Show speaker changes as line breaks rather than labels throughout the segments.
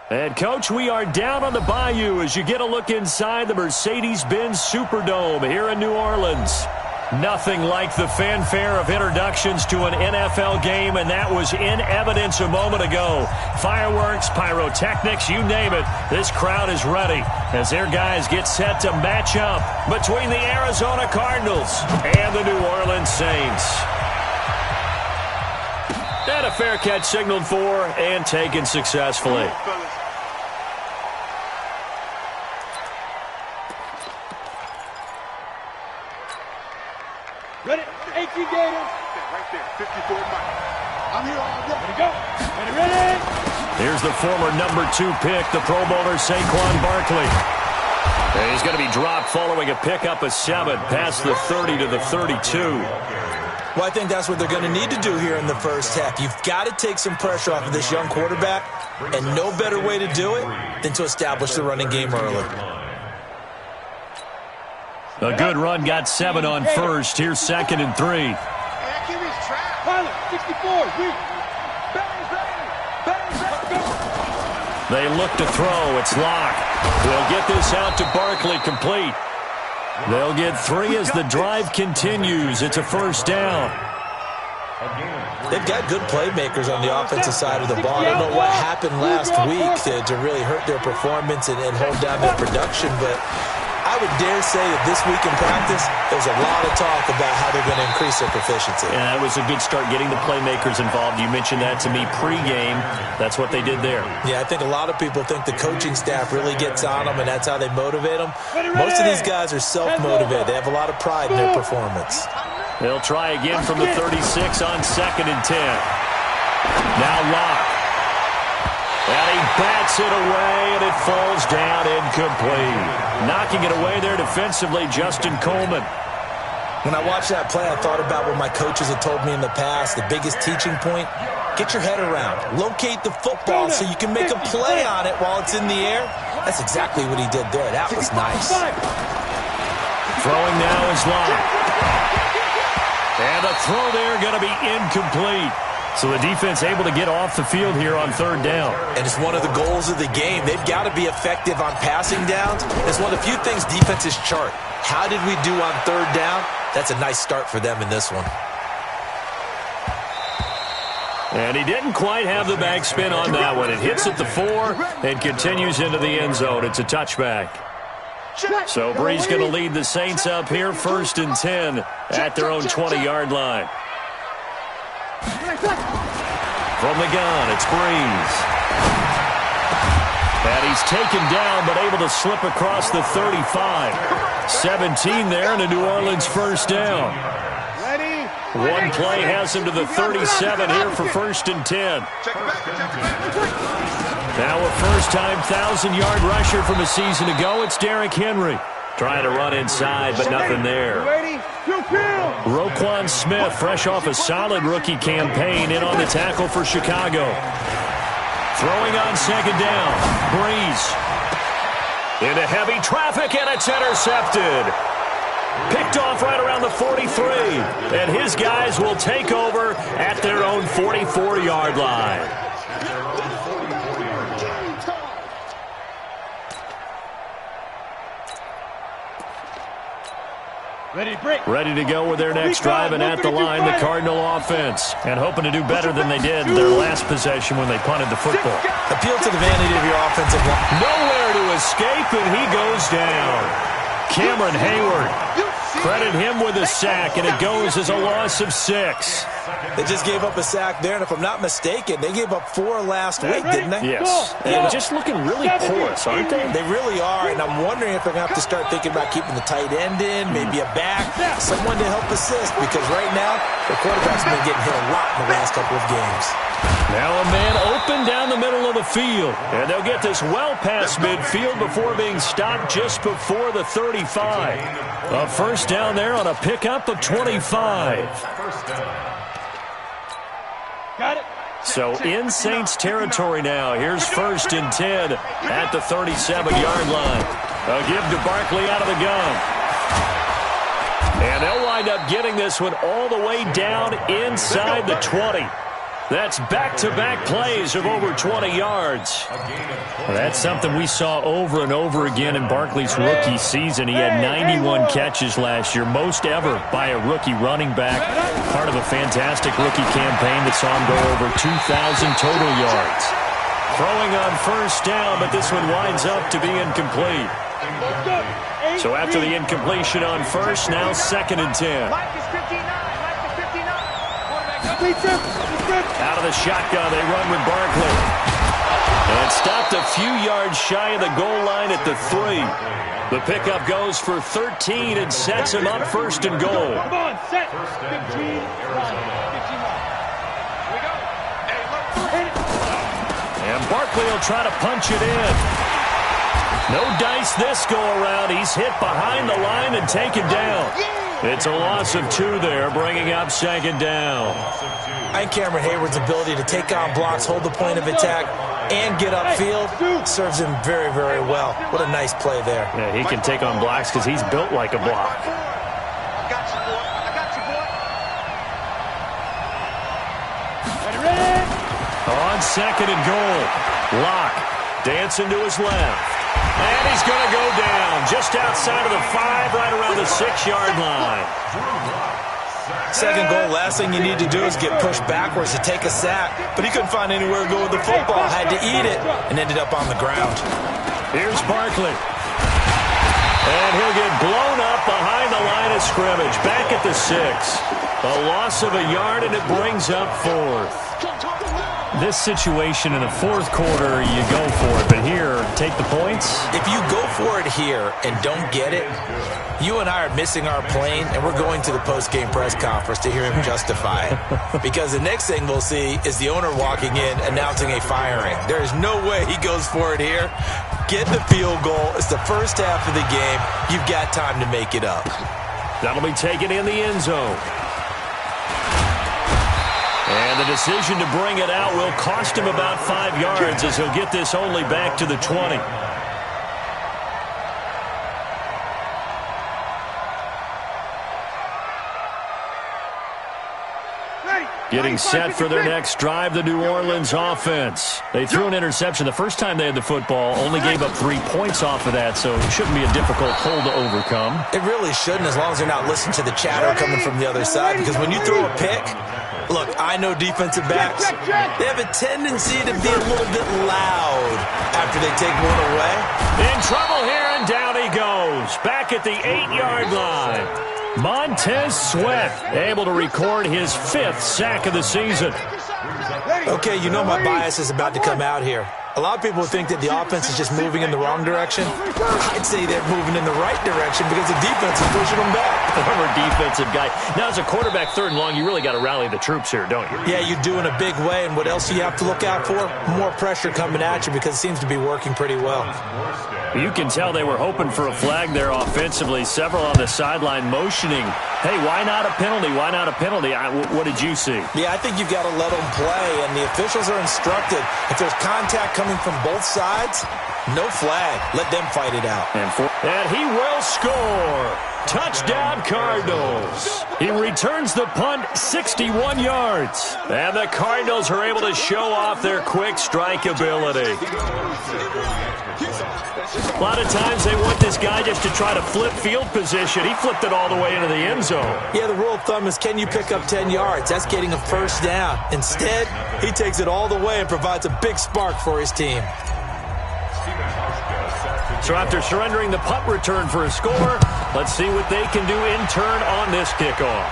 And, Coach, we are down on the bayou as you get a look inside the Mercedes-Benz Superdome here in New Orleans. Nothing like the fanfare of introductions to an NFL game, and that was in evidence a moment ago. Fireworks, pyrotechnics, you name it. This crowd is ready as their guys get set to match up between the Arizona Cardinals and the New Orleans Saints. And a fair catch signaled for and taken successfully.
Ready? 18 Gators. Right there, 54 Mike. I'm here all day. Ready, go. Ready?
Here's the former number 2 pick, the Pro Bowler Saquon Barkley. And he's going to be dropped following a pickup of 7 past the 30 to the 32.
Well, I think that's what they're going to need to do here in the first half. You've got to take some pressure off of this young quarterback, and no better way to do it than to establish the running game early.
A good run got 7 on first. Here's 2nd and 3. They look to throw. It's locked. They'll get this out to Barkley complete. They'll get 3 as the drive continues. It's a first down.
They've got good playmakers on the offensive side of the ball. I don't know what happened last week to really hurt their performance and hold down their production, but I would dare say that this week in practice, there's a lot of talk about how they're going to increase their proficiency.
Yeah, that was a good start getting the playmakers involved. You mentioned that to me pregame. That's what they did there.
Yeah, I think a lot of people think the coaching staff really gets on them, and that's how they motivate them. Most of these guys are self-motivated. They have a lot of pride in their performance.
They'll try again from the 36 on 2nd and 10. Now Locke. And he bats it away, and it falls down incomplete. Knocking it away there defensively, Justin Coleman.
When I watched that play, I thought about what my coaches had told me in the past. The biggest teaching point, get your head around. Locate the football so you can make a play on it while it's in the air. That's exactly what he did there. That was nice.
Throwing now is Locke. And a throw there going to be incomplete. So the defense able to get off the field here on 3rd down.
And it's one of the goals of the game. They've got to be effective on passing downs. It's one of the few things defenses chart. How did we do on 3rd down? That's a nice start for them in this one.
And he didn't quite have the backspin on that one. It hits at the 4 and continues into the end zone. It's a touchback. So Brees going to lead the Saints up here, 1st and 10 at their own 20-yard line. From the gun, it's Brees. And he's taken down, but able to slip across the 35. 17 there, and a New Orleans first down. One play has him to the 37 here for 1st and 10. Now a first-time 1,000-yard rusher from a season ago, it's Derrick Henry. Trying to run inside, but nothing there. Roquan Smith, fresh off a solid rookie campaign, in on the tackle for Chicago. Throwing on 2nd down. Brees. Into heavy traffic, and it's intercepted. Picked off right around the 43. And his guys will take over at their own 44-yard line. Ready to go with their next drive, and at the line, the Cardinal offense. And hoping to do better than they did their last possession when they punted the football.
Appeal to the vanity of your offensive line.
Nowhere to escape, and he goes down. Cameron Hayward. Credit him with a sack, and it goes as a loss of 6.
They just gave up a sack there, and if I'm not mistaken, they gave up 4 last week, didn't they?
Yes. And just looking really porous, aren't they?
They really are, and I'm wondering if they're going to have to start thinking about keeping the tight end in, maybe a back, someone to help assist, because right now, the quarterback's been getting hit a lot in the last couple of games.
Now a man open down the middle of the field, and they'll get this well past midfield before being stopped just before the 35. A first down there on a pickup of 25.
Got it.
So in Saints territory now. Here's 1st and 10 at the 37-yard line. A give to Barkley out of the gun. And they'll wind up getting this one all the way down inside the 20. That's back-to-back plays of over 20 yards. That's something we saw over and over again in Barkley's rookie season. He had 91 catches last year, most ever by a rookie running back. Part of a fantastic rookie campaign that saw him go over 2,000 total yards. Throwing on first down, but this one winds up to be incomplete. So after the incompletion on first, now 2nd and 10. Out of the shotgun, they run with Barkley. And stopped a few yards shy of the goal line at the 3. The pickup goes for 13 and sets him up 1st and goal.
Come on, set. 15,
And Barkley will try to punch it in. No dice this go-around. He's hit behind the line and taken down. It's a loss of 2 there, bringing up 2nd down.
I think Cameron Hayward's ability to take on blocks, hold the point of attack, and get upfield serves him very, very well. What a nice play there.
Yeah, he can take on blocks because he's built like a block.
I got you, boy. I got you, boy. Ready?
On 2nd and goal. Lock dancing to his left. And he's going to go down just outside of the 5, right around the 6-yard line.
2nd goal, last thing you need to do is get pushed backwards to take a sack. But he couldn't find anywhere to go with the football. Had to eat it and ended up on the ground.
Here's Barkley. And he'll get blown up behind the line of scrimmage. Back at the 6. A loss of a yard, and it brings up 4th. This situation in the 4th quarter, you go for it. But here, take the points.
If you go for it here and don't get it, you and I are missing our plane, and we're going to the post-game press conference to hear him justify it. Because the next thing we'll see is the owner walking in announcing a firing. There is no way he goes for it here. Get the field goal. It's the first half of the game. You've got time to make it up.
That'll be taken in the end zone. And the decision to bring it out will cost him about 5 yards as he'll get this only back to the 20. Getting set for their next drive, the New Orleans offense. They threw an interception the first time they had the football, only gave up 3 points off of that, so it shouldn't be a difficult hole to overcome.
It really shouldn't, as long as they're not listening to the chatter coming from the other side, because when you throw a pick, look, I know defensive backs, they have a tendency to be a little bit loud after they take one away.
In trouble here, and down he goes. Back at the 8-yard line. Montez Sweat able to record his 5th sack of the season.
Okay, you know my bias is about to come out here. A lot of people think that the offense is just moving in the wrong direction. I'd say they're moving in the right direction because the defense is pushing them back.
Former defensive guy. Now, as a quarterback 3rd and long, you really got to rally the troops here, don't you?
Yeah, you do in a big way. And what else do you have to look out for? More pressure coming at you because it seems to be working pretty well.
You can tell they were hoping for a flag there offensively. Several on the sideline motioning. Hey, why not a penalty? Why not a penalty? What did you see?
Yeah, I think you've got to let them play, and the officials are instructed. If there's contact coming from both sides, no flag. Let them fight it out.
And he will score. Touchdown, Cardinals. He returns the punt 61 yards. And the Cardinals are able to show off their quick strike ability. A lot of times they want this guy just to try to flip field position. He flipped it all the way into the end zone.
Yeah, the rule of thumb is, can you pick up 10 yards? That's getting a 1st down. Instead, he takes it all the way and provides a big spark for his team.
So after surrendering the punt return for a score, let's see what they can do in turn on this kickoff.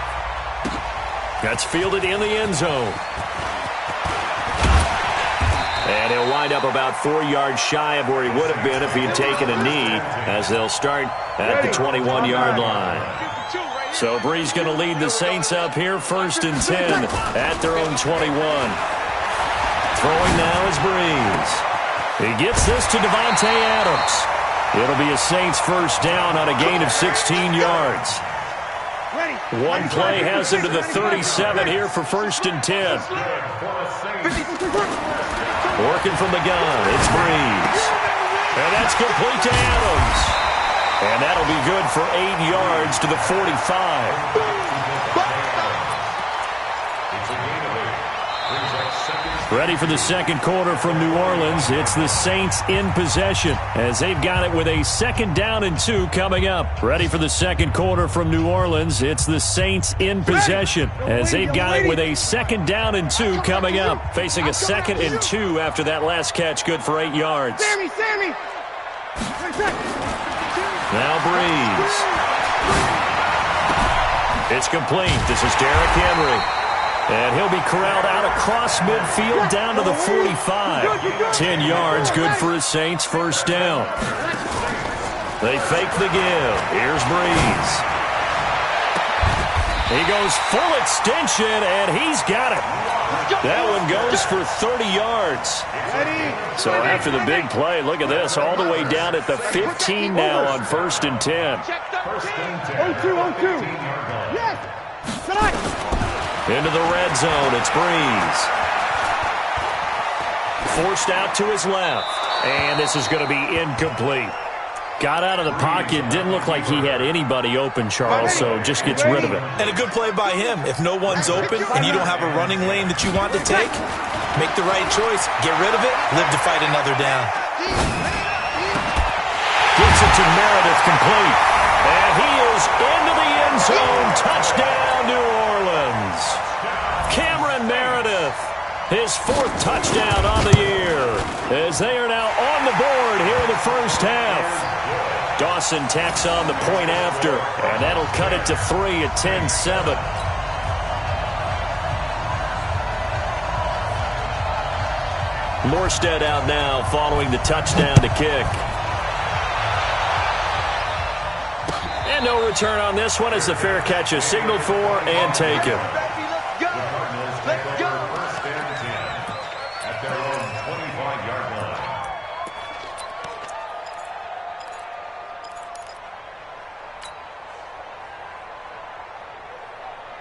That's fielded in the end zone. And he'll wind up about 4 yards shy of where he would have been if he had taken a knee, as they'll start at the 21-yard line. So Bree's going to lead the Saints up here, 1st and 10 at their own 21. Throwing now is Breeze. He gets this to Devontae Adams. It'll be a Saints 1st down on a gain of 16 yards. One play has him to the 37 here for 1st and 10. Working from the gun, it's Breeze. And that's complete to Adams. And that'll be good for 8 yards to the 45. Ready for the second quarter from New Orleans. It's the Saints in possession as they've got it with a 2nd down and 2 coming up. Ready for the second quarter from New Orleans. It's the Saints in possession as they've got it with a 2nd down and 2 coming up. Facing a 2nd and 2 after that last catch, good for 8 yards.
Sammy.
Now Breeze. It's complete. This is Derrick Henry. And he'll be corralled out across midfield down to the 45. 10 yards, good for his Saints, 1st down. They fake the give. Here's Breeze. He goes full extension, and he's got it. That one goes for 30 yards. So after the big play, look at this, all the way down at the 15 now on 1st and 10.
0-2. Yes. Tonight.
Into the red zone, it's Breeze. Forced out to his left, and this is going to be incomplete. Got out of the pocket, didn't look like he had anybody open, Charles, so just gets rid of it.
And a good play by him. If no one's open and you don't have a running lane that you want to take, make the right choice. Get rid of it, live to fight another down.
Gets it to Meredith, complete. And he is into the end zone. Touchdown, New Orleans. Cameron Meredith, his 4th touchdown on the year, as they are now on the board here in the first half. Dawson tacks on the point after, and that'll cut it to 3 at 10-7. Morstead out now following the touchdown to kick. And no return on this one as the fair catch is signaled for and taken.
Let's go.
At their own 25-yard line.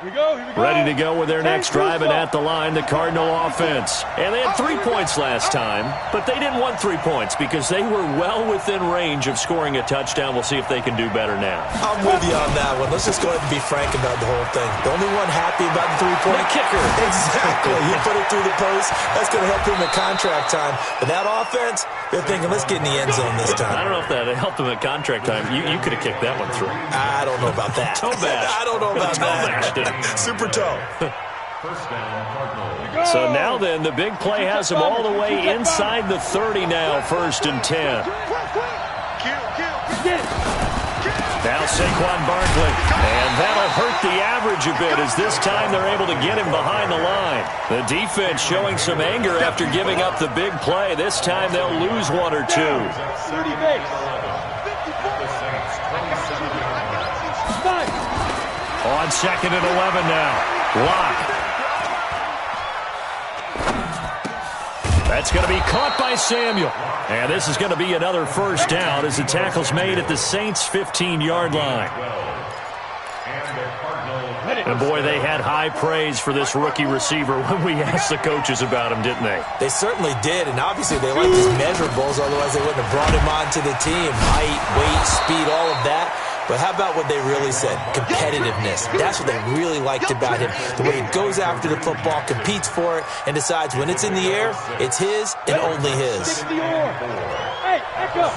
Here we go.
Ready to go with their next drive, and at the line, the Cardinal offense. And they had 3 points last time, but they didn't want 3 points because they were well within range of scoring a touchdown. We'll see if they can do better now.
I'm with you on that one. Let's just go ahead and be frank about the whole thing. The only one happy about the 3-point
kicker.
Exactly. You put it through the post. That's going to help him at contract time. But that offense, they're thinking, let's get in the end zone this time.
I don't know if that helped him at contract time. You could have kicked that one through.
I don't know about that.
Toe bash.
I don't know about that. Super toe.
First down, Cardinals.
So now then, the big play has him all the way inside the 30 now, 1st and 10. Now Saquon Barkley, and that'll hurt the average a bit as this time they're able to get him behind the line. The defense showing some anger after giving up the big play. This time they'll lose 1 or 2.
30 base.
On 2nd and 11 now. Lock. That's going to be caught by Samuel. And this is going to be another 1st down as the tackle's made at the Saints' 15-yard line. And boy, they had high praise for this rookie receiver when we asked the coaches about him, didn't they?
They certainly did, and obviously they liked his measurables, otherwise they wouldn't have brought him onto the team. Height, weight, speed, all of that. But how about what they really said? Competitiveness. That's what they really liked about him. The way he goes after the football, competes for it, and decides when it's in the air, it's his and only his.
Hey, echo.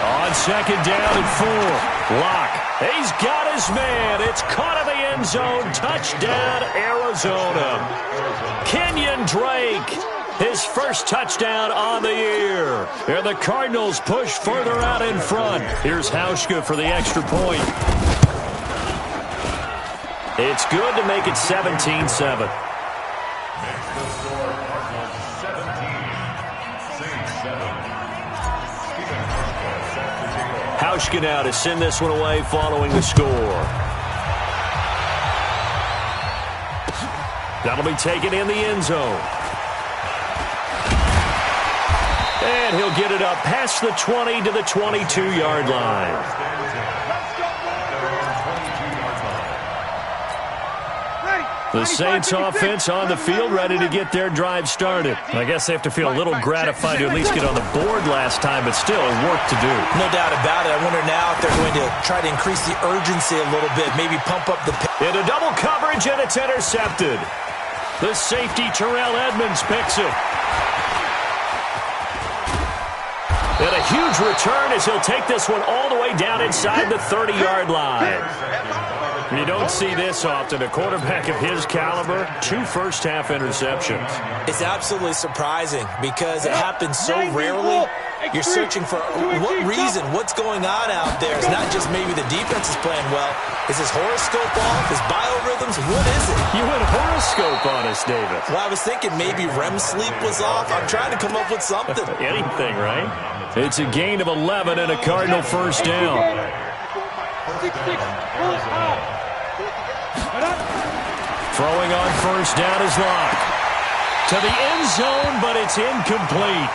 On 2nd down and 4. Lock. He's got his man. It's caught in the end zone. Touchdown, Arizona. Kenyon Drake. His 1st touchdown on the year. And the Cardinals push further out in front. Here's Hauschka for the extra point. It's good to make it 17-7. Hauschka now to send this one away following the score. That'll be taken in the end zone. And he'll get it up past the 20 to the 22-yard line. The Saints offense on the field, ready to get their drive started. I guess they have to feel a little gratified to at least get on the board last time, but still work to do.
No doubt about it. I wonder now if they're going to try to increase the urgency a little bit, maybe pump up the pace.
Into double coverage, and it's intercepted. The safety, Terrell Edmonds, picks him. And a huge return as he'll take this one all the way down inside the 30-yard line. You don't see this often. A quarterback of his caliber, 2 first-half interceptions.
It's absolutely surprising because it happens so rarely. You're searching for what reason, what's going on out there. It's not just maybe the defense is playing well. Is his horoscope off? His biorhythms? What is it?
You went horoscope on us, David.
Well, I was thinking maybe REM sleep was off. I'm trying to come up with something.
Anything, right? It's a gain of 11 and a Cardinal first down. Throwing on first down is Locke. To the end zone, but it's incomplete.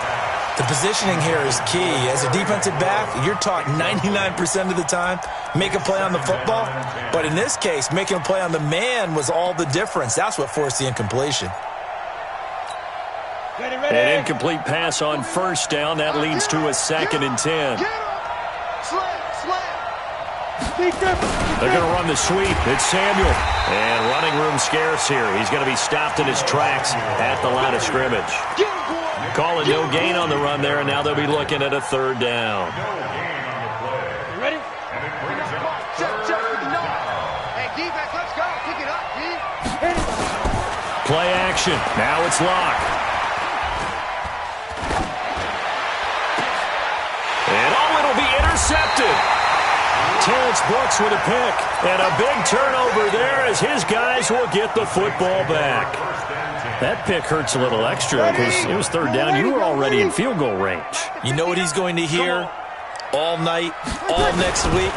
The positioning here is key. As a defensive back, you're taught 99% of the time, make a play on the football. But in this case, making a play on the man was all the difference. That's what forced the incompletion.
An incomplete pass on first down. That leads to a 2nd and 10. They're going to run the sweep. It's Samuel. And running room scarce here. He's going to be stopped in his tracks at the line of scrimmage. Calling no gain on the run there, and now they'll be looking at a 3rd down.
Ready? Hey, defense, let's go. Pick it up, D.
Play action. Now it's Locke. And it'll be intercepted. Terrence Brooks with a pick. And a big turnover there as his guys will get the football back. That pick hurts a little extra because it was 3rd down. You were already in field goal range.
You know what he's going to hear all night, all next week?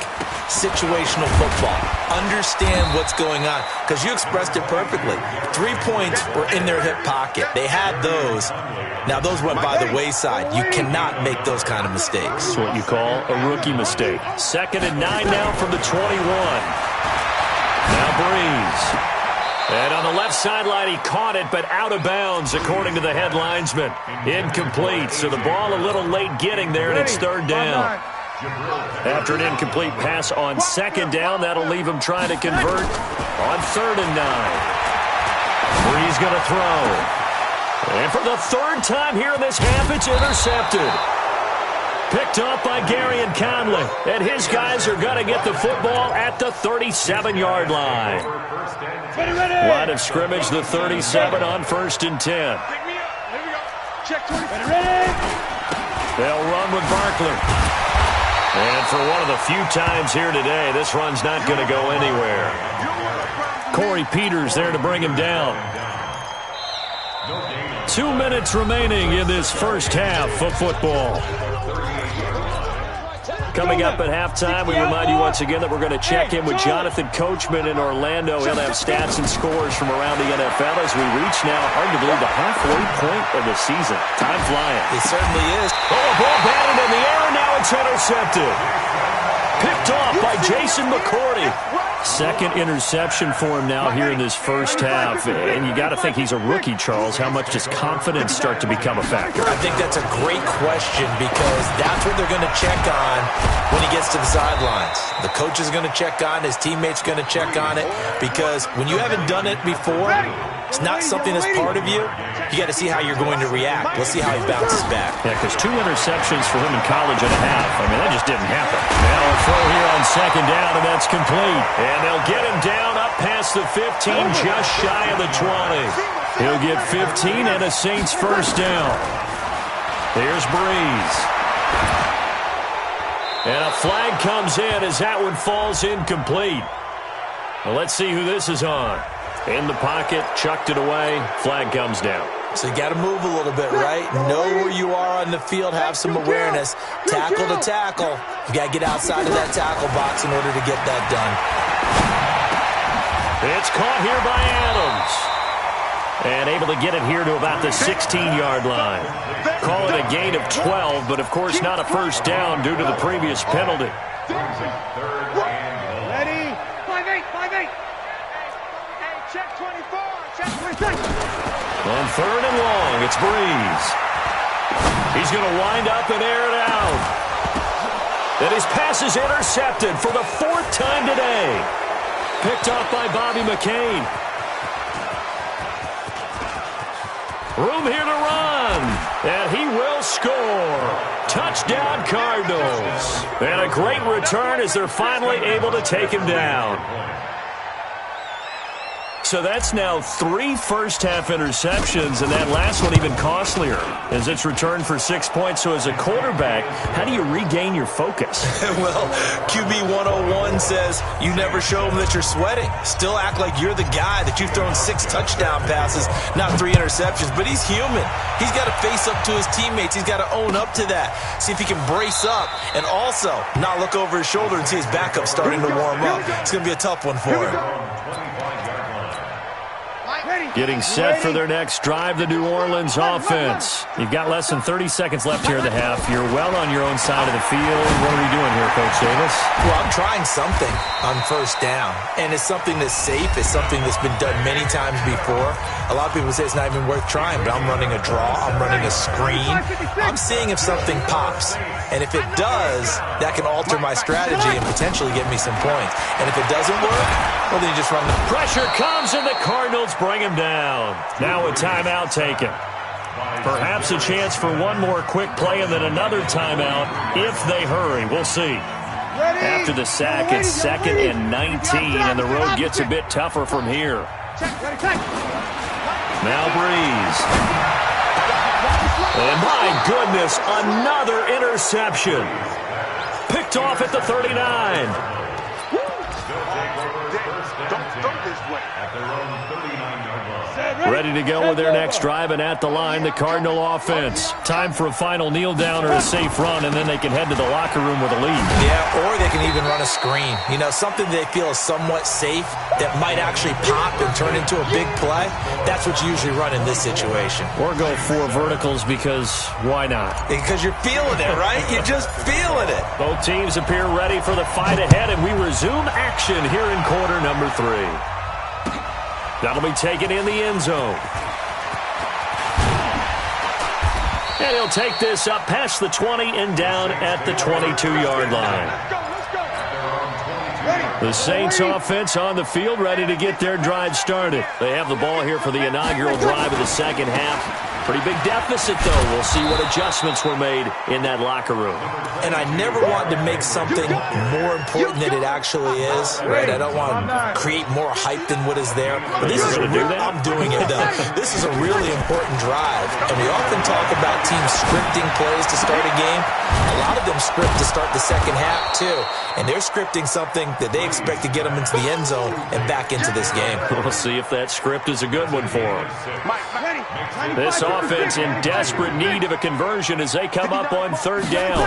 Situational football. Understand what's going on because you expressed it perfectly. 3 points were in their hip pocket. They had those. Now, those went by the wayside. You cannot make those kind of mistakes.
It's what you call a rookie mistake. 2nd and 9 now from the 21. Now Breeze. And on the left sideline, he caught it, but out of bounds, according to the head linesman. Incomplete, so the ball a little late getting there, and it's 3rd down. After an incomplete pass on 2nd down, that'll leave him trying to convert on 3rd and 9. Breeze going to throw. And for the 3rd time here in this half, it's intercepted. Picked up by Gary and Conley. And his guys are going to get the football at the 37-yard line. Line of scrimmage, the 37 on 1st and 10.
Check 20. Ready?
They'll run with Barkley. And for one of the few times here today, this run's not going to go anywhere. Corey Peters there to bring him down. 2 minutes remaining in this first half of football. Coming up at halftime, we remind you once again that we're going to check in with Jonathan Coachman in Orlando. He'll have stats and scores from around the NFL as we reach now, hard to believe, the halfway point of the season. Time flying.
It certainly is.
Oh, a ball batted in the air, and now it's intercepted. Picked off by Jason McCourty. 2nd interception for him now here in this first half. And you got to think he's a rookie, Charles. How much does confidence start to become a factor?
I think that's a great question because that's what they're going to check on when he gets to the sidelines. The coach is going to check on, his teammates going to check on it because when you haven't done it before, it's not something that's part of you. You got to see how you're going to react. Let's see how he bounces back.
Yeah, because 2 interceptions for him in college and a half. I mean, that just didn't happen. Now a throw here on 2nd down, and that's complete. And they'll get him down up past the 15, just shy of the 20. He'll get 15 and a Saints first down. Here's Breeze. And a flag comes in as that one falls incomplete. Well, let's see who this is on. In the pocket, chucked it away, flag comes down.
So you got to move a little bit, right? Know where you are on the field, have some awareness. Tackle to tackle. You got to get outside of that tackle box in order to get that done.
It's caught here by Adams. And able to get it here to about the 16-yard line. Call it a gain of 12, but of course not a first down due to the previous penalty.
Ready? 5-8, 5-8. Hey, check 24.
On 3rd and long, it's Breeze. He's going to wind up and air it out. And his pass is intercepted for the 4th time today. Picked off by Bobby McCain. Room here to run. And he will score. Touchdown, Cardinals. And a great return as they're finally able to take him down. So that's now 3 first-half interceptions, and that last one even costlier as it's returned for 6 points. So as a quarterback, how do you regain your focus?
Well, QB 101 says you never show them that you're sweating. Still act like you're the guy, that you've thrown 6 touchdown passes, not 3 interceptions. But he's human. He's got to face up to his teammates. He's got to own up to that. See if he can brace up and also not look over his shoulder and see his backup starting to warm up. It's going to be a tough one for him.
Getting set for their next drive, the New Orleans offense. You've got less than 30 seconds left here in the half. You're well on your own side of the field. What are we doing here, Coach Davis?
Well, I'm trying something on 1st down, and it's something that's safe. It's something that's been done many times before. A lot of people say it's not even worth trying, but I'm running a draw. I'm running a screen. I'm seeing if something pops, and if it does, that can alter my strategy and potentially get me some points. And if it doesn't work, well, then you just run the
pressure comes, and the Cardinals bring him down. Now a timeout taken. Perhaps a chance for one more quick play and then another timeout if they hurry. We'll see. After the sack, it's 2nd and 19, and the road gets a bit tougher from here. Now Breeze. And my goodness, another interception. Picked off at the 39. Ready to go with their next drive, and at the line, the Cardinal offense. Time for a final kneel down or a safe run, and then they can head to the locker room with a lead.
Yeah, or they can even run a screen. You know, something they feel is somewhat safe that might actually pop and turn into a big play. That's what you usually run in this situation.
Or go 4 verticals because why not?
Because you're feeling it, right? You're just feeling it.
Both teams appear ready for the fight ahead, and we resume action here in quarter number 3. That'll be taken in the end zone. And he'll take this up past the 20 and down at the 22-yard line. The Saints offense on the field, ready to get their drive started. They have the ball here for the inaugural drive of the second half. Pretty big deficit, though. We'll see what adjustments were made in that locker room.
And I never want to make something more important than it actually is, right? I don't want to create more hype than what is there. But this is I'm doing it, though. This is a really important drive. And we often talk about teams scripting plays to start a game. A lot of them script to start the second half, too. And they're scripting something that they expect to get them into the end zone and back into this game.
We'll see if that script is a good one for them. This offense in desperate need of a conversion as they come up on 3rd down.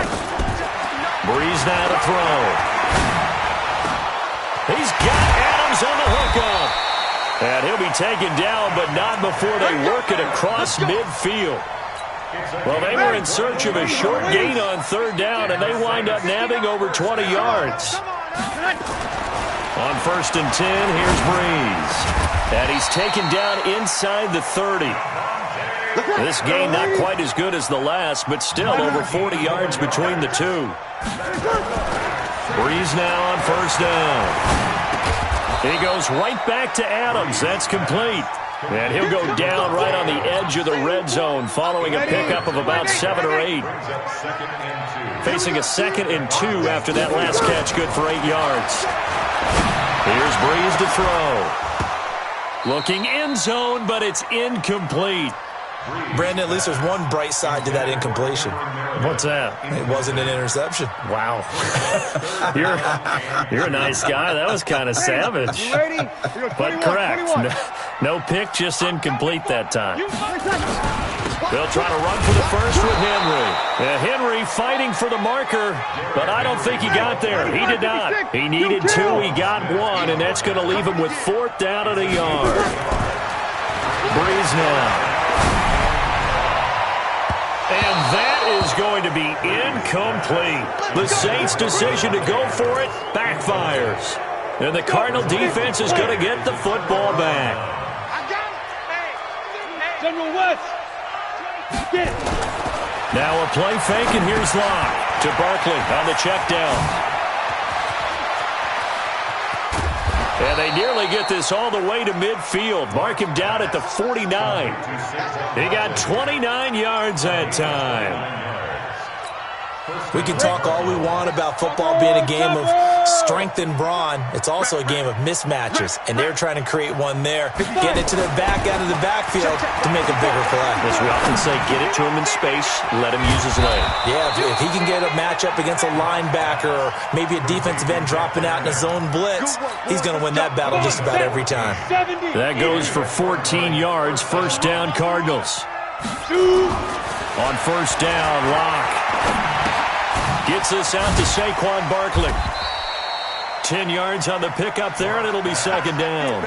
Breeze now to throw. He's got Adams on the hookup. And he'll be taken down, but not before they work it across midfield. Well, they were in search of a short gain on 3rd down, and they wind up nabbing over 20 yards. On 1st and 10, here's Breeze. And he's taken down inside the 30. This gain not quite as good as the last, but still over 40 yards between the two. Breeze now on 1st down. He goes right back to Adams. That's complete. And he'll go down right on the edge of the red zone following a pickup of about 7 or 8. Facing a 2nd and 2 after that last catch, good for 8 yards. Here's Breeze to throw. Looking end zone, but it's incomplete.
Brandon, at least there's one bright side to that incompletion.
What's that?
It wasn't an interception.
Wow. You're a nice guy. That was kind of savage. But correct. No pick, just incomplete that time. They'll try to run for the first with Henry. Henry fighting for the marker, but I don't think he got there. He did not. He needed 2. He got 1, and that's going to leave him with 4th down and a yard. Breeze now. And that is going to be incomplete. The Saints' decision to go for it backfires. And the Cardinal defense is going to get the football back.
General West. Get it.
Now a play fake, and here's Locke to Barkley on the check down. And they nearly get this all the way to midfield. Mark him down at the 49. He got 29 yards that time.
We can talk all we want about football being a game of strength and brawn. It's also a game of mismatches, and they're trying to create one there. Get it to their back out of the backfield to make a bigger play.
As we often say, get it to him in space, let him use his leg.
Yeah, if he can get a matchup against a linebacker or maybe a defensive end dropping out in a zone blitz, he's going to win that battle just about every time.
That goes for 14 yards. First down, Cardinals. On first down, Locke gets this out to Saquon Barkley. 10 yards on the pickup there, and it'll be second down.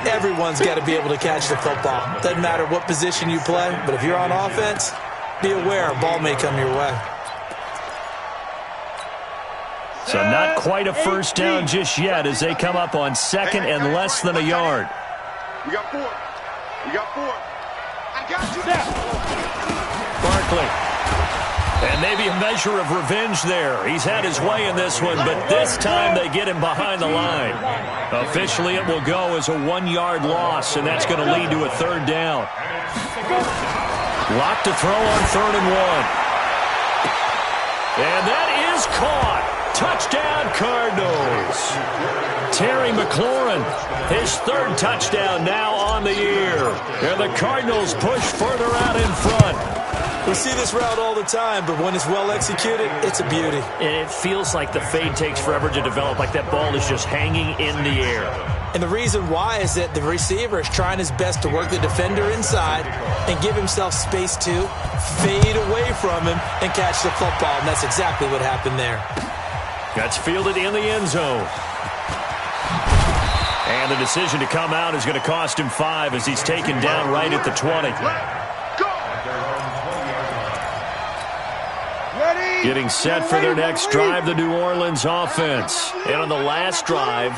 Everyone's got to be able to catch the football. Doesn't matter what position you play, but if you're on offense, be aware a ball may come your way.
So not quite a first down just yet as they come up on second and less than a yard.
We got 4. We got 4. I got you.
Barkley. And maybe a measure of revenge there. He's had his way in this one, but this time they get him behind the line. Officially, it will go as a 1-yard loss, and that's going to lead to a third down. Locke to throw on 3rd and 1. And that is caught. Touchdown, Cardinals. Terry McLaurin, his 3rd touchdown now on the year. And the Cardinals push further out in front.
We see this route all the time, but when it's well executed, it's a beauty.
And it feels like the fade takes forever to develop, like that ball is just hanging in the air.
And the reason why is that the receiver is trying his best to work the defender inside and give himself space to fade away from him and catch the football, and that's exactly what happened there.
That's fielded in the end zone. And the decision to come out is going to cost him 5 as he's taken down right at the 20. Getting set for their next drive, the New Orleans offense. And on the last drive,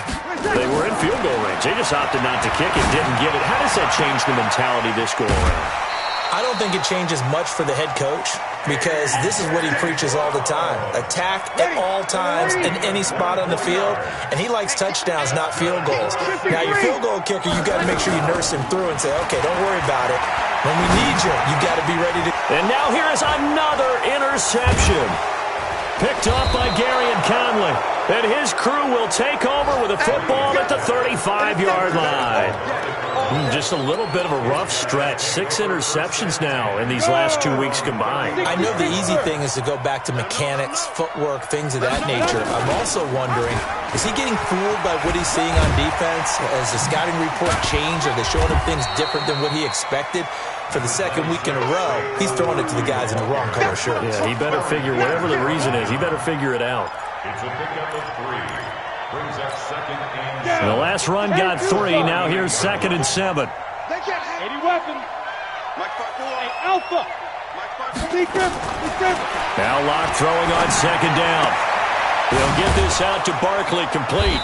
they were in field goal range. They just opted not to kick it, didn't get it. How does that change the mentality this go-around?
I don't think it changes much for the head coach because this is what he preaches all the time. Attack at all times in any spot on the field, and he likes touchdowns, not field goals. Now, your field goal kicker, you've got to make sure you nurse him through and say, okay, don't worry about it. When we need you, you've got to be ready to...
And now here is another interception. Picked up by Gary and Conley. And his crew will take over with a football at the 35-yard line. Just a little bit of a rough stretch. 6 interceptions now in these last 2 weeks combined.
I know the easy thing is to go back to mechanics, footwork, things of that nature. I'm also wondering, is he getting fooled by what he's seeing on defense? Has the scouting report changed? Are they showing him things different than what he expected? For the second week in a row, he's throwing it to the guys in the wrong color shirts.
Yeah, he better figure, whatever the reason is, he better figure it out.
It's a pickup of 3. Brings up second and
The last run got 3. Now here's 2nd and 7.
They get 80 weapons. Mike 5-4. Hey, Alpha. Mike 5-4. Secret.
Now Locke throwing on 2nd down. He'll get this out to Barkley, complete.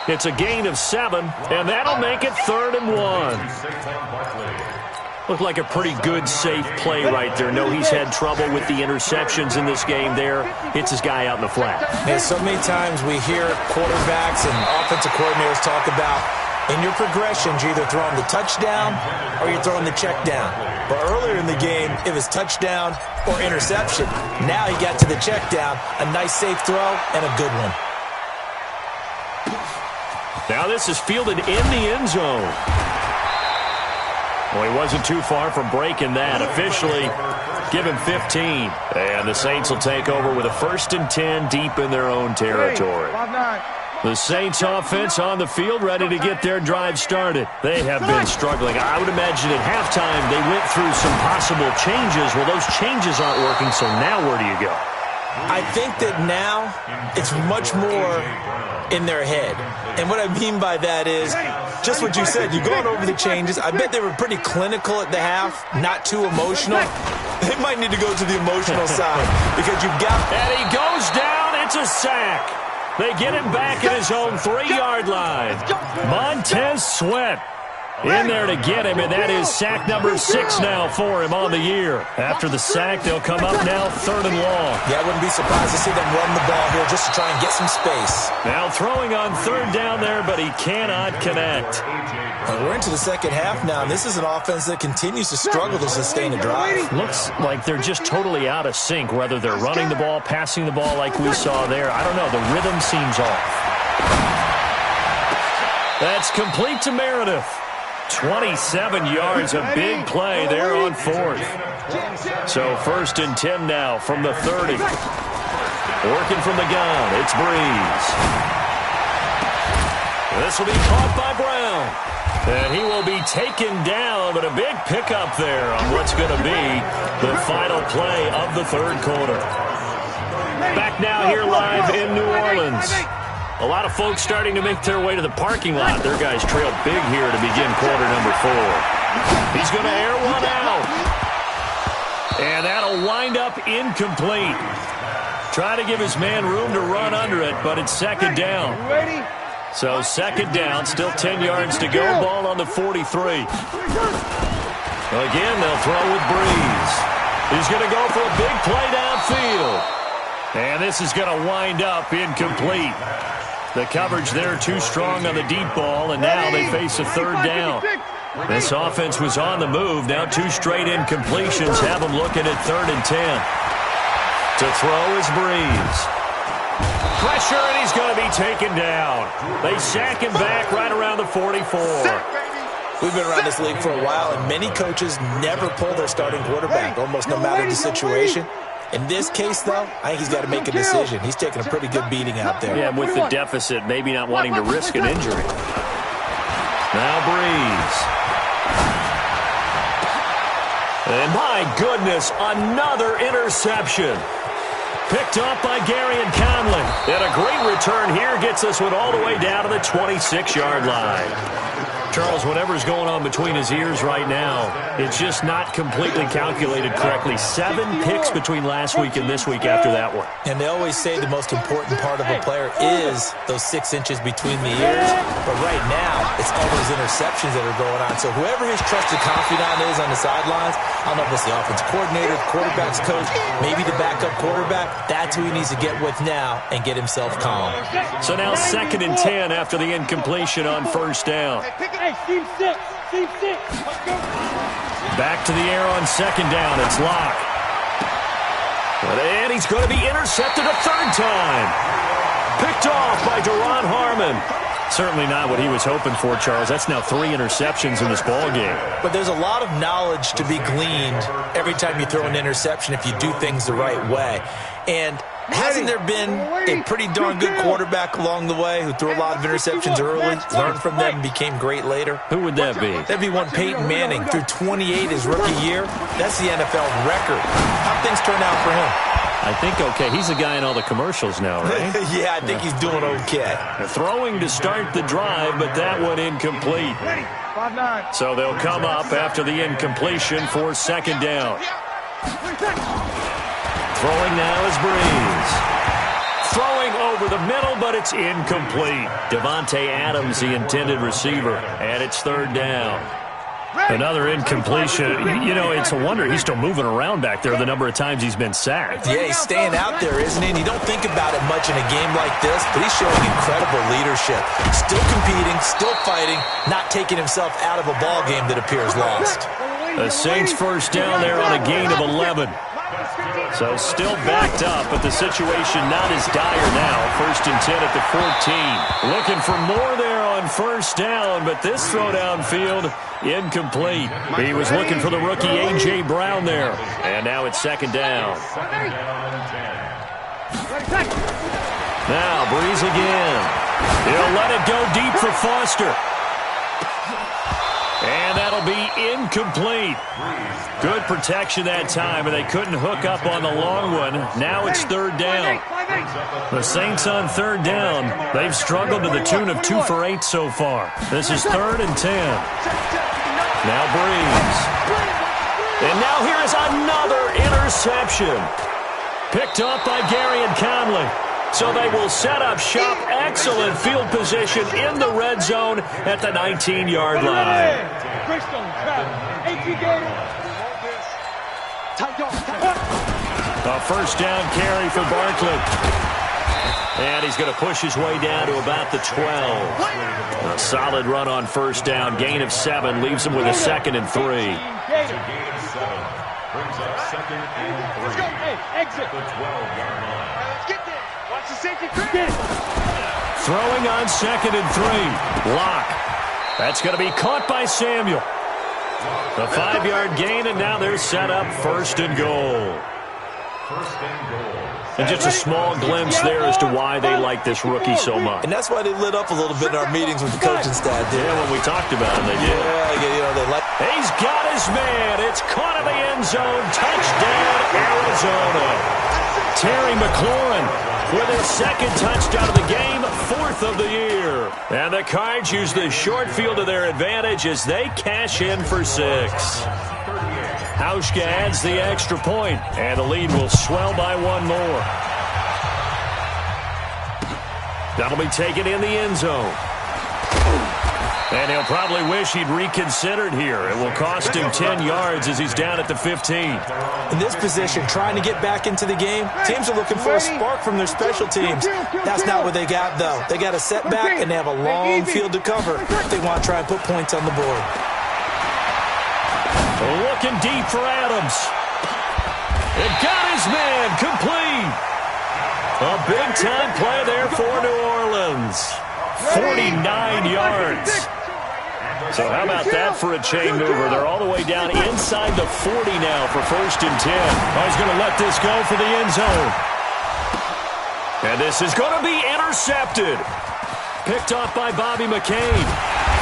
It's a gain of 7, and that'll make it 3rd and 1. Looked like a pretty good, safe play right there. No, he's had trouble with the interceptions in this game there. Hits his guy out in the flat.
Yeah, so many times we hear quarterbacks and offensive coordinators talk about in your progressions, you're either throwing the touchdown or you're throwing the check down. But earlier in the game, it was touchdown or interception. Now he got to the check down, a nice safe throw, and a good one.
Now this is fielded in the end zone. Well, he wasn't too far from breaking that. Officially, give him 15. And the Saints will take over with a 1st and 10 deep in their own territory. The Saints offense on the field ready to get their drive started. They have been struggling. I would imagine at halftime they went through some possible changes. Well, those changes aren't working, so now where do you go?
I think that now it's much more in their head. And what I mean by that is just what you said. You're going over the changes. I bet they were pretty clinical at the half, not too emotional. They might need to go to the emotional side because you've got...
And he goes down. It's a sack. They get him back at his own 3-yard line. Montez Sweat in there to get him, and that is sack number 6 now for him on the year. After the sack, they'll come up now 3rd and long.
Yeah, I wouldn't be surprised to see them run the ball here just to try and get some space.
Now throwing on 3rd down there, but he cannot connect.
We're into the second half now, and this is an offense that continues to struggle to sustain a drive.
Looks like they're just totally out of sync, whether they're running the ball, passing the ball like we saw there. I don't know. The rhythm seems off. That's complete to Meredith. 27 yards, a big play there on 4th. So 1st and 10 now from the 30. Working from the gun, it's Breeze. This will be caught by Brown. And he will be taken down, but a big pickup there on what's going to be the final play of the 3rd quarter. Back now here live in New Orleans. A lot of folks starting to make their way to the parking lot. Their guys trailed big here to begin quarter number 4. He's going to air one out. And that'll wind up incomplete. Try to give his man room to run under it, but it's 2nd down. So 2nd down, still 10 yards to go. Ball on the 43. Again, they'll throw with Breeze. He's going to go for a big play downfield. And this is going to wind up incomplete. The coverage there too strong on the deep ball, and now they face a 3rd down. This offense was on the move. Now 2 straight incompletions have them looking at 3rd and 10. To throw is Breeze. Pressure, and he's going to be taken down. They sack him back right around the 44.
We've been around this league for a while, and many coaches never pull their starting quarterback, almost no matter the situation. In this case, though, I think he's got to make a decision. He's taking a pretty good beating out there.
Yeah, with the deficit, maybe not wanting to risk an injury. Now Breeze. And my goodness, another interception. Picked up by Gary and Conley. And a great return here gets us one all the way down to the 26-yard line. Charles, whatever's going on between his ears right now, it's just not completely calculated correctly. 7 picks between last week and this week after that one.
And they always say the most important part of a player is those 6 inches between the ears. But right now, it's all those interceptions that are going on. So whoever his trusted confidant is on the sidelines, I don't know if it's the offensive coordinator, the quarterback's coach, maybe the backup quarterback, that's who he needs to get with now and get himself calm.
So now 2nd and 10 after the incompletion on 1st down.
Team 6.
Back to the air on 2nd down. It's Locke. And he's going to be intercepted a 3rd time. Picked off by Deron Harmon. Certainly not what he was hoping for, Charles. That's now 3 interceptions in this ball game.
But there's a lot of knowledge to be gleaned every time you throw an interception if you do things the right way. And hasn't there been a pretty darn good quarterback along the way who threw a lot of interceptions early, learned from them, and became great later?
Who would that be?
That'd be one Peyton Manning. Threw 28 his rookie year. That's the NFL record. How'd things turn out for him?
I think okay. He's the guy in all the commercials now, right?
Yeah, I think he's doing okay.
Throwing to start the drive, but that one incomplete. So they'll come up after the incompletion for 2nd down. Throwing now is Breeze. Throwing over the middle, but it's incomplete. Devontae Adams, the intended receiver, and it's 3rd down. Another incompletion. You know, it's a wonder he's still moving around back there the number of times he's been sacked.
Yeah, he's staying out there, isn't he? And you don't think about it much in a game like this, but he's showing incredible leadership. Still competing, still fighting, not taking himself out of a ball game that appears lost.
The Saints 1st down there on a gain of 11. So still backed up, but the situation not as dire now. 1st and 10 at the 14. Looking for more there on 1st down, but this throw downfield incomplete. He was looking for the rookie A.J. Brown there. And now it's 2nd down. Now Breeze again. He'll let it go deep for Foster. And that'll be incomplete. Good protection that time, and they couldn't hook up on the long one. Now it's 3rd down. The Saints on 3rd down. They've struggled to the tune of 2 for 8 so far. This is 3rd and 10. Now Breeze. And now here is another interception. Picked up by Gary and Conley. So they will set up shop excellent field position in the red zone at the 19-yard line. A first down carry for Barkley. And he's going to push his way down to about the 12. A solid run on first down. Gain of 7 leaves him with a 2nd and 3.
Gain of 7 brings up 2nd and 3. Exit the 12-yard line.
Let's get there. Watch the safety clear.
Throwing on 2nd and 3. Lock. That's going to be caught by Samuel. The 5-yard gain, and now they're set up 1st and goal.
First and goal.
And just a small glimpse there as to why they like this rookie so much.
And that's why they lit up a little bit in our meetings with the coaching staff.
Yeah, when we talked about him, they did.
Yeah, they like.
He's got his man. It's caught in the end zone. Touchdown, Arizona. Terry McLaurin with his 2nd touchdown of the game, 4th of the year. And the Cards use the short field to their advantage as they cash in for 6. Hauschka adds the extra point, and the lead will swell by 1 more. That'll be taken in the end zone. And he'll probably wish he'd reconsidered here. It will cost him 10 yards as he's down at the 15.
In this position, trying to get back into the game, teams are looking for a spark from their special teams. That's not what they got, though. They got a setback, and they have a long field to cover if they want to try and put points on the board.
Looking deep for Adams. It got his man complete. A big-time play there for New Orleans. 49 yards. So how about that for a chain mover? They're all the way down inside the 40 now for 1st and 10. Oh, he's going to let this go for the end zone. And this is going to be intercepted. Picked off by Bobby McCain.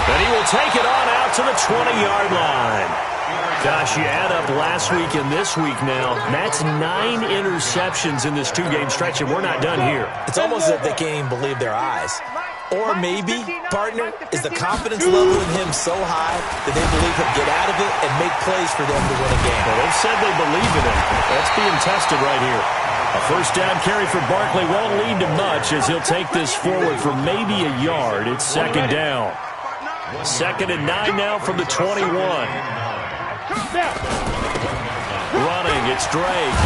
And he will take it on out to the 20-yard line. Gosh, you add up last week and this week now. That's 9 interceptions in this 2-game stretch, and we're not done here.
It's almost as if they can't even believe their eyes. Or maybe, partner, is the confidence level in him so high that they believe he'll get out of it and make plays for them to win a game.
Well, they've said they believe in him. That's being tested right here. A first down carry for Barkley won't lead to much as he'll take this forward for maybe a yard. It's 2nd down. 2nd and 9 now from the 21. Running, it's Drake.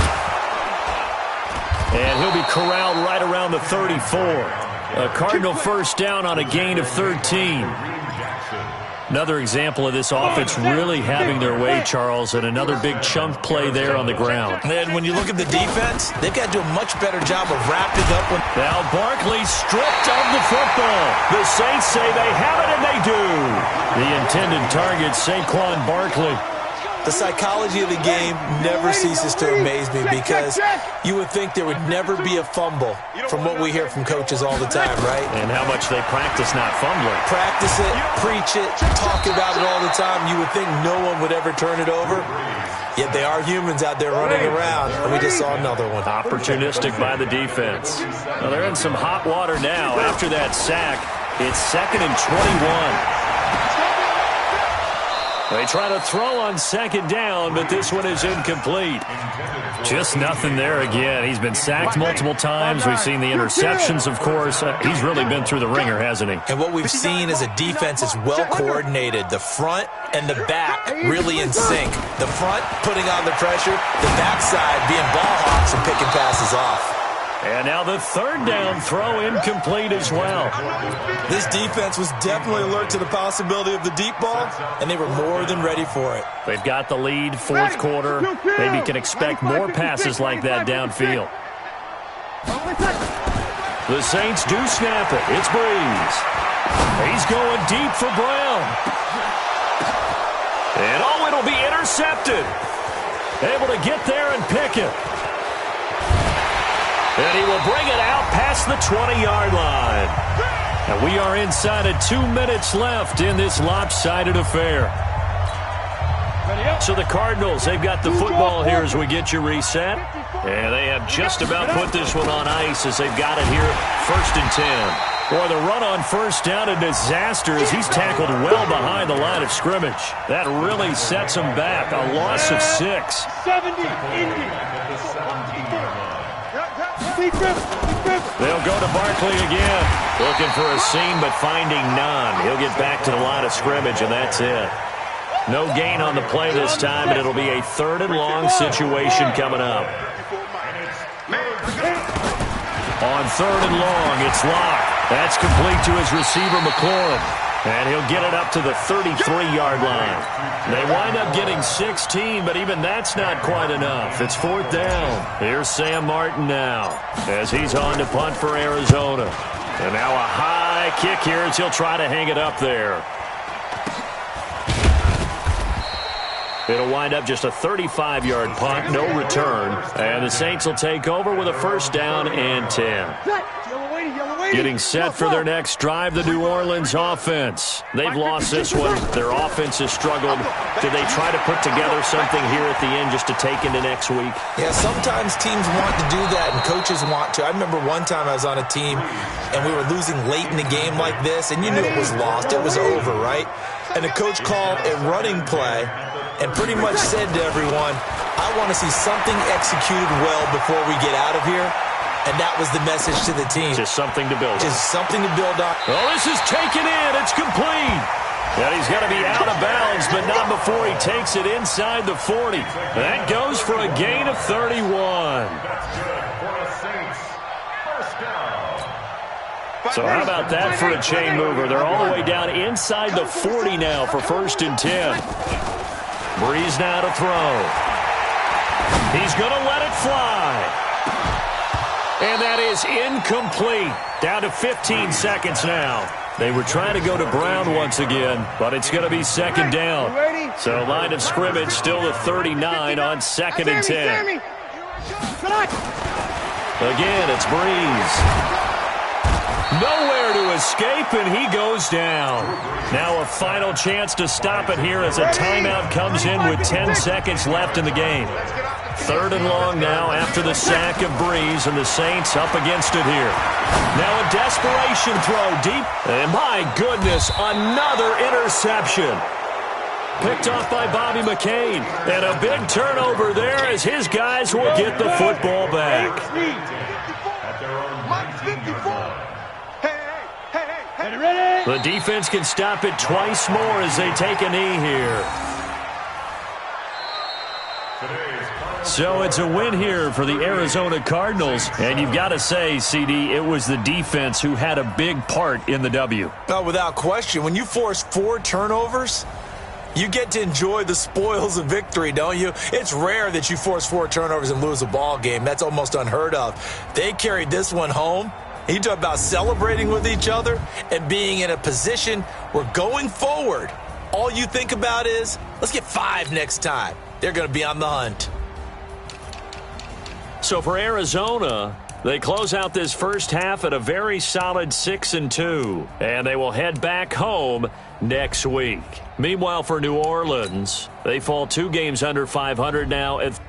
And he'll be corralled right around the 34. A Cardinal first down on a gain of 13. Another example of this offense really having their way, Charles, and another big chunk play there on the ground.
And when you look at the defense, they've got to do a much better job of wrapping up.
Now Barkley stripped of the football. The Saints say they have it, and they do. The intended target, Saquon Barkley.
The psychology of the game never ceases to amaze me because you would think there would never be a fumble from what we hear from coaches all the time, right?
And how much they practice not fumbling.
Practice it, preach it, talk about it all the time. You would think no one would ever turn it over. Yet they are humans out there running around, and we just saw another one.
Opportunistic by the defense. Well, they're in some hot water now. After that sack, it's 2nd and 21. They try to throw on 2nd down, but this one is incomplete. Just nothing there again. He's been sacked multiple times. We've seen the interceptions, of course. He's really been through the ringer, hasn't he?
And what we've seen is a defense is well coordinated. The front and the back really in sync. The front putting on the pressure, the backside being ball hawks and picking passes off.
And now the 3rd down throw incomplete as well.
This defense was definitely alert to the possibility of the deep ball, and they were more than ready for it.
They've got the lead, 4th quarter. Maybe can expect more passes like that downfield. The Saints do snap it. It's Breeze. He's going deep for Brown. And oh, it'll be intercepted. Able to get there and pick it. And he will bring it out past the 20-yard line. And we are inside of 2 minutes left in this lopsided affair. So the Cardinals, they've got the football here as we get you reset. And they have just about put this one on ice as they've got it here, 1st and 10. Boy, the run on first down, a disaster as he's tackled well behind the line of scrimmage. That really sets him back, a loss of 6.
70, Indy.
They'll go to Barkley again. Looking for a seam, but finding none. He'll get back to the line of scrimmage, and that's it. No gain on the play this time, and it'll be a 3rd and long situation coming up. On 3rd and long, it's Locke. That's complete to his receiver, McLaurin. And he'll get it up to the 33-yard line. They wind up getting 16, but even that's not quite enough. It's 4th down. Here's Sam Martin now as he's on to punt for Arizona. And now a high kick here as he'll try to hang it up there. It'll wind up just a 35-yard punt, no return. And the Saints will take over with a 1st down and 10. Getting set for their next drive, the New Orleans offense. They've lost this one. Their offense has struggled. Do they try to put together something here at the end just to take into next week?
Yeah, sometimes teams want to do that and coaches want to. I remember one time I was on a team and we were losing late in the game like this, and you knew it was lost. It was over, right? And the coach called a running play and pretty much said to everyone, I want to see something executed well before we get out of here. And that was the message to the team.
Just something to build on.
Just something to build on.
Oh, this is taken in. It's complete. And he's going to be out of bounds, but not before he takes it inside the 40. That goes for a gain of 31. So how about that for a chain mover? They're all the way down inside the 40 now for 1st and 10. Breeze now to throw. He's going to let it fly. And that is incomplete. Down to 15 seconds now. They were trying to go to Brown once again, but it's going to be 2nd down. So line of scrimmage still the 39 on 2nd and 10. Again, it's Breeze. Nowhere to escape, and he goes down. Now a final chance to stop it here as a timeout comes in with 10 seconds left in the game. 3rd and long now after the sack of Breeze, and the Saints up against it here. Now a desperation throw deep, and my goodness, another interception. Picked off by Bobby McCain, and a big turnover there as his guys will get the football back. The defense can stop it twice more as they take a knee here. So it's a win here for the Arizona Cardinals. And you've got to say, CD, it was the defense who had a big part in the W.
Oh, without question. When you force 4 turnovers, you get to enjoy the spoils of victory, don't you? It's rare that you force 4 turnovers and lose a ball game. That's almost unheard of. They carried this one home. You talk about celebrating with each other and being in a position where going forward, all you think about is, let's get 5 next time. They're going to be on the hunt.
So for Arizona, they close out this first half at a very solid 6-2, and they will head back home next week. Meanwhile, for New Orleans, they fall 2 games under 500 now at